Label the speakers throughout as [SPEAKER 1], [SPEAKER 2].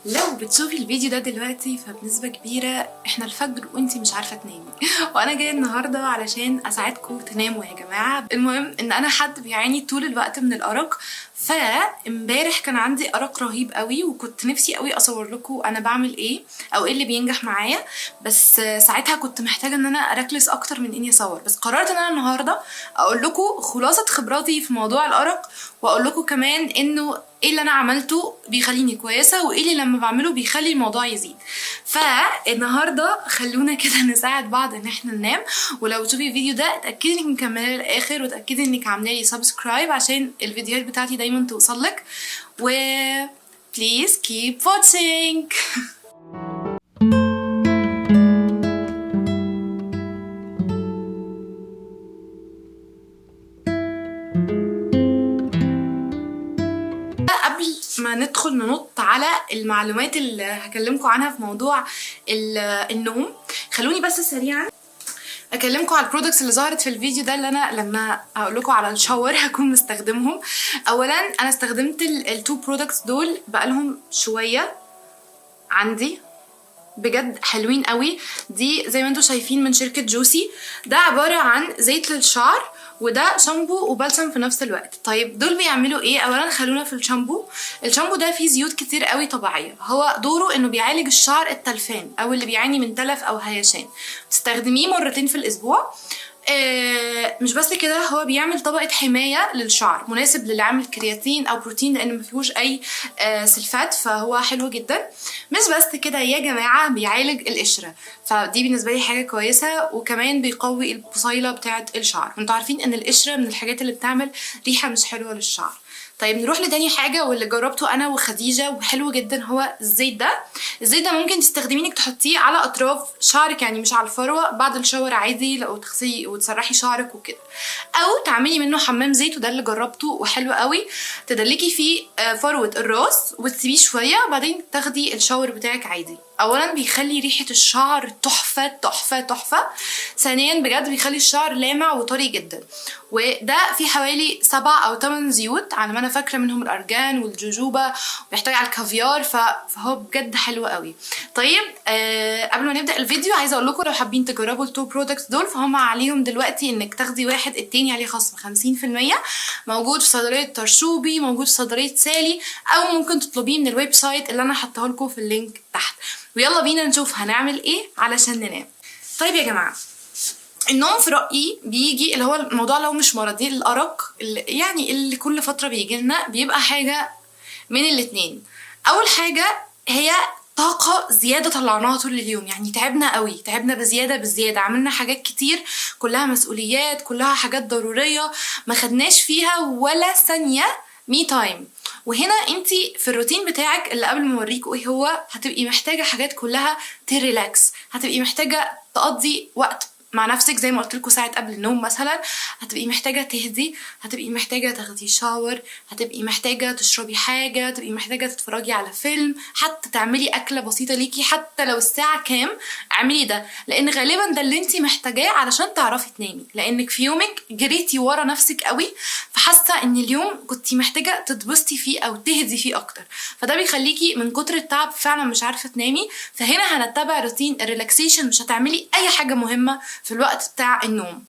[SPEAKER 1] لو بتشوفي الفيديو ده دلوقتي فبنسبة كبيرة احنا الفجر وانتي مش عارفة تنامي وانا جاية النهاردة علشان اساعدكم تناموا يا جماعة. المهم ان انا حد بيعاني طول الوقت من الارق، فامبارح كان عندي ارق رهيب قوي وكنت نفسي قوي اصور لكم انا بعمل ايه او ايه اللي بينجح معايا، بس ساعتها كنت محتاجة ان انا اركز اكتر من اني اصور. بس قررت ان انا النهاردة اقول لكم خلاصة خبراتي في موضوع الارق، واقول لكم كمان انه ايه اللي انا عملته بيخليني كويسه وايه اللي لما بعمله بيخلي الموضوع يزيد. فالنهارده خلونا كده نساعد بعض ان احنا ننام. ولو تشوفي الفيديو ده اتاكدي انك مكمله للاخر، وتاكدي انك عامله لي سبسكرايب عشان الفيديوهات بتاعتي دايما توصلك. و please keep watching. قبل ما ندخل ننط على المعلومات اللي هكلمكم عنها في موضوع النوم، خلوني بس سريعا اكلمكم على البرودكتس اللي ظهرت في الفيديو ده، اللي انا لما اقول لكم على الشاور هكون مستخدمهم. اولا انا استخدمت التو برودكتس دول بقالهم شويه عندي، بجد حلوين قوي. دي زي ما انتم شايفين من شركه جوسي، ده عباره عن زيت للشعر وده شامبو وبلسم في نفس الوقت. طيب دول بيعملوا ايه؟ اولا خلونا في الشامبو ده فيه زيوت كتير قوي طبيعيه، هو دوره انه بيعالج الشعر التلفان او اللي بيعاني من تلف او هيشان. تستخدميه مرتين في الاسبوع. مش بس كده، هو بيعمل طبقة حماية للشعر مناسب للي عامل كرياتين او بروتين، لان مفيهوش اي سلفات، فهو حلو جدا. مش بس كده يا جماعة، بيعالج القشرة، فدي بالنسبة لي حاجة كويسة. وكمان بيقوي البصيلة بتاعة الشعر، وانتوا عارفين ان القشرة من الحاجات اللي بتعمل ريحة مش حلوة للشعر. طيب نروح لتاني حاجة واللي جربته انا وخديجة وحلو جدا، هو الزيت ده. الزيت ده ممكن تستخدميه انك تحطيه على اطراف شعرك، يعني مش على الفروة، بعد الشاور عادي لو تغسلي وتسرحي شعرك وكده، او تعملي منه حمام زيت، وده اللي جربته وحلو قوي. تدلكي فيه فروة الراس وتسيبيه شوية، وبعدين تاخدي الشاور بتاعك عادي. اولا بيخلي ريحة الشعر تحفة تحفة تحفة. ثانيا بجد بيخلي الشعر لامع وطري جدا. وده فيه حوالي 7 أو 8 زيوت على ما انا فاكرة، منهم الارجان والجوجوبا، وبيحتوي على الكافيار، فهو بجد حلو قوي. طيب قبل ما نبدأ الفيديو عايزة اقول لكم لو حابين تجربوا التو برودكتس دول، فهم عليهم دلوقتي انك تاخدي واحد التاني عليه خصم 50%. موجود في صيدلية ترشوبي، موجود في صيدلية سالي، او ممكن تطلبيه من الويب سايت اللي انا حطاه لكم في اللينك تحت. ويلا بينا نشوف هنعمل ايه علشان ننام. طيب يا جماعة، النوم في رأيي بيجي، اللي هو الموضوع لو مش مرضي الأرق اللي كل فترة بيجي لنا، بيبقى حاجة من الاتنين. أول حاجة هي طاقة زيادة طلعناها طول اليوم، يعني تعبنا قوي، تعبنا بزيادة، عملنا حاجات كتير كلها مسؤوليات، كلها حاجات ضرورية، ما خدناش فيها ولا ثانية مي تايم. وهنا انتي في الروتين بتاعك اللي قبل ما اوريكوا ايه هو، هتبقي محتاجة حاجات كلها تريلاكس، هتبقي محتاجة تقضي وقت مع نفسك زي ما قلت لكم ساعه قبل النوم مثلا، هتبقي محتاجه تهدي، هتبقي محتاجه تاخدي شاور، هتبقي محتاجه تشربي حاجه، هتبقي محتاجه تتفرجي على فيلم، حتى تعملي اكله بسيطه ليكي، حتى لو الساعه كام اعملي ده، لان غالبا ده اللي انتي محتاجاه علشان تعرفي تنامي، لانك في يومك جريتي ورا نفسك قوي، فحاسه ان اليوم كنتي محتاجه تتبسطي فيه او تهدي فيه اكتر، فده بيخليكي من كتر التعب فعلا مش عارفه تنامي. فهنا هنتبع روتين الريلاكسيشن، مش هتعملي اي حاجه مهمه في الوقت بتاع النوم.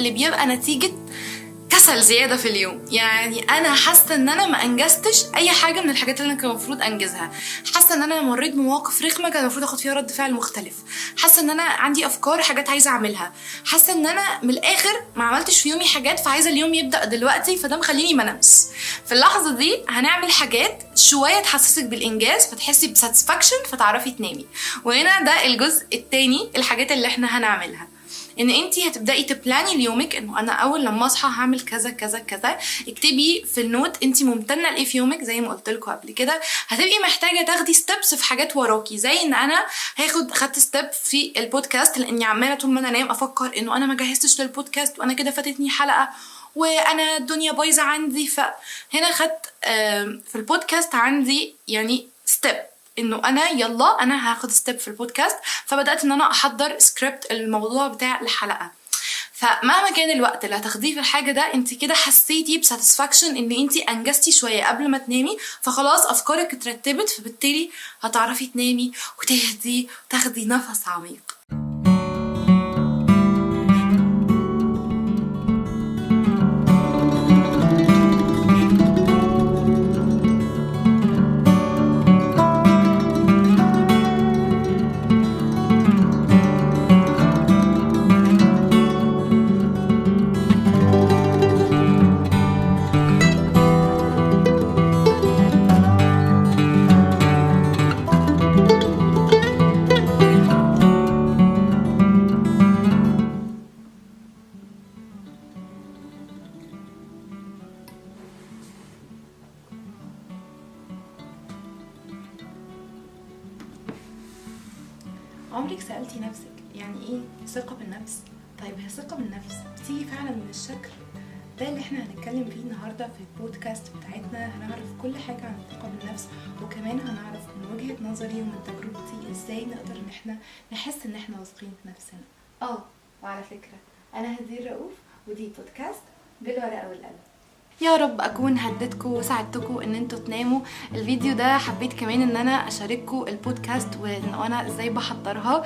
[SPEAKER 1] اللي بيبقى نتيجة كسل زيادة في اليوم. يعني انا حاسة ان انا ما انجزتش اي حاجة من الحاجات اللي انا كان المفروض انجزها، حاسة ان انا مريت بمواقف رخمة كان المفروض اخد فيها رد فعل مختلف، حاسة ان انا عندي افكار حاجات عايزة اعملها، حاسة ان انا من الاخر ما عملتش في يومي حاجات، فعايزة اليوم يبدأ دلوقتي، فده مخليني ما انامش. في اللحظة دي هنعمل حاجات شوية تحسسك بالانجاز فتحسي بساتسفاكشن فتعرفي تنامي. وهنا ده الجزء التاني، الحاجات اللي احنا هنعملها، ان انتي هتبداي تبلاني ليومك، انه انا اول لما اصحى هعمل كذا كذا كذا. اكتبي في النوت انتي ممتنه لايه في يومك، زي ما قلت لكم قبل كده. هتبقي محتاجه تاخدي ستيبس في حاجات وراكي، زي ان انا خدت ستيب في البودكاست، لاني عماله طول ما انا انام افكر انه انا ما جهزتش للبودكاست وانا كده فاتتني حلقه وانا الدنيا بايظه عندي. فهنا خدت في البودكاست عندي يعني ستيب، انه انا يلا انا هاخد ستيب في البودكاست، فبدات ان انا احضر سكريبت الموضوع بتاع الحلقه. فمهما كان الوقت اللي هتاخديه في الحاجه ده، انت كده حسيتي بساتسفاكشن ان انت انجزتي شويه قبل ما تنامي، فخلاص افكارك اترتبت، فبالتالي هتعرفي تنامي وتهدي وتاخدي نفس عميق. عمرك سألتي نفسك يعني ايه ثقة بالنفس؟ طيب هي ثقة بالنفس بتيجي فعلا من الشكل ده اللي احنا هنتكلم فيه النهاردة في البودكاست بتاعتنا. هنعرف كل حاجة عن الثقة بالنفس، وكمان هنعرف من وجهة نظري ومن تجربتي ازاي نقدر ان احنا نحس ان احنا واثقين في نفسنا. وعلى فكرة انا هدير رؤوف، ودي بودكاست بالورقة والقلم. يا رب اكون هديتكم وساعدتكم ان انتوا تناموا. الفيديو ده حبيت كمان ان انا اشارككم البودكاست وانا ازاي بحضرها.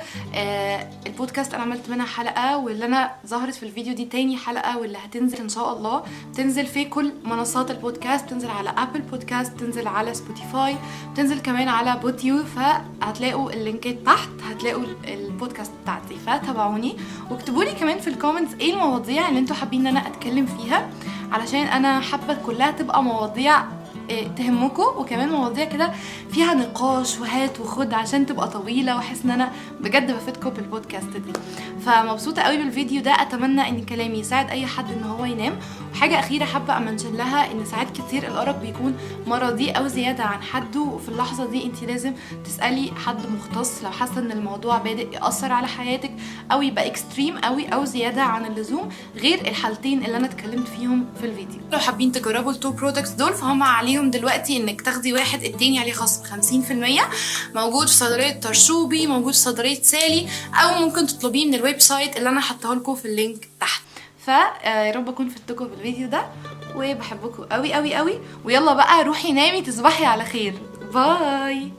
[SPEAKER 1] البودكاست انا عملت منها حلقه، واللي انا ظهرت في الفيديو دي تاني حلقه، واللي هتنزل ان شاء الله تنزل في كل منصات البودكاست، تنزل على ابل بودكاست، تنزل على سبوتيفاي، تنزل كمان على بوتيو. فهتلاقوا اللينكات تحت، هتلاقوا البودكاست بتاعتي، فتابعوني واكتبوا لي كمان في الكومنتس ايه المواضيع اللي انتوا حابين ان انا اتكلم فيها، علشان انا حابه كلها تبقى مواضيع تهمكم، وكمان مواضيع كده فيها نقاش وهات وخد عشان تبقى طويله، واحس ان انا بجد بفيدكم بالبودكاست دي. فمبسوطه قوي بالفيديو ده، اتمنى ان كلامي يساعد اي حد ان هو ينام. وحاجه اخيره حابه امنشن لها، ان ساعات كتير الارق بيكون مرضي او زياده عن حده، وفي اللحظه دي انت لازم تسالي حد مختص لو حاسه ان الموضوع بادئ ياثر على حياتك او يبقى اكستريم قوي او زياده عن اللزوم، غير الحالتين اللي انا اتكلمت فيهم في الفيديو. لو حابين تجربوا التو برودكتس دول، فهم عليهم دلوقتي انك تاخدي واحد التاني عليه خصم 50%، موجود في صيدليه طرشوبي، موجود في صيدليه سالي، او ممكن تطلبيه من الويب سايت اللي انا حاطه لكم في اللينك تحت. فيا رب اكون فدتكم بالفيديو ده، وبحبكم قوي قوي قوي، ويلا بقى روحي نامي تصبحي على خير. باي.